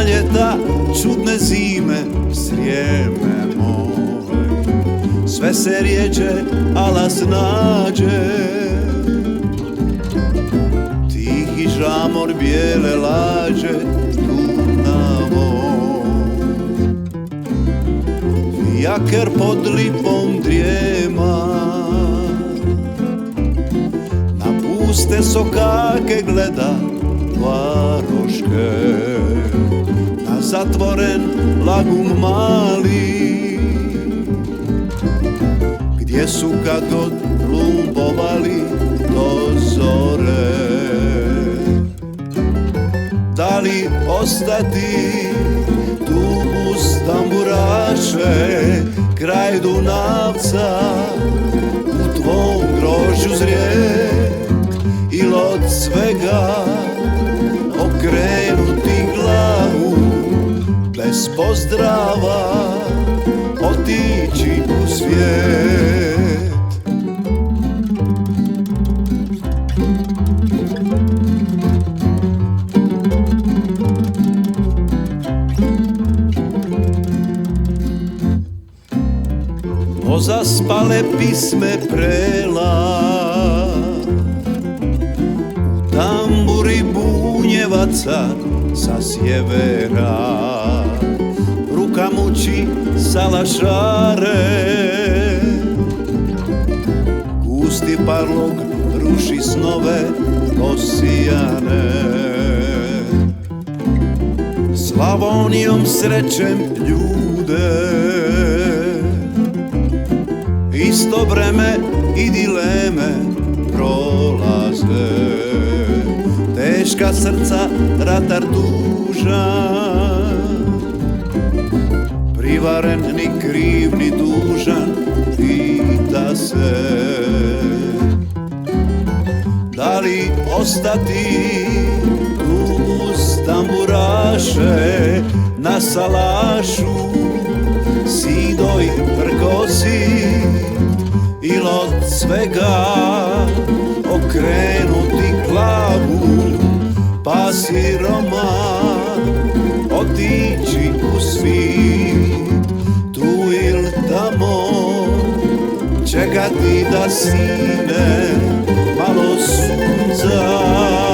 ljeta, čudne zime, Srijeme moj. Sve se rijeđe, ala snađe, tihi žamor bijele lađe, Dunavo. Fijaker pod lipom drijema, na puste sokake gleda varoške, na zatvoren lagun mali, gdje su kad god lumbovali do zore. Da li ostati tu uz tamburaše, kraj Dunavca, u tvom grožđu zrijek, il od svega okrenuti glavu, bez pozdrava otići u svijet. Pozaspale pisme prela, u tamburi bunjevaca sa sjevera, ruka muči salašare, gusti parlog ruši snove osijane. Slavonijom srećem ljude, isto vreme i dileme prolaze, teška srca ratar tužan, privaren ni kriv ni dužan, pita se da li ostati tu uz tamburaše, na salašu sidoj prkosi, il od svega okrenuti glavu, pa siroman otići u svit, tu il tamo čekati da sine malo sunca.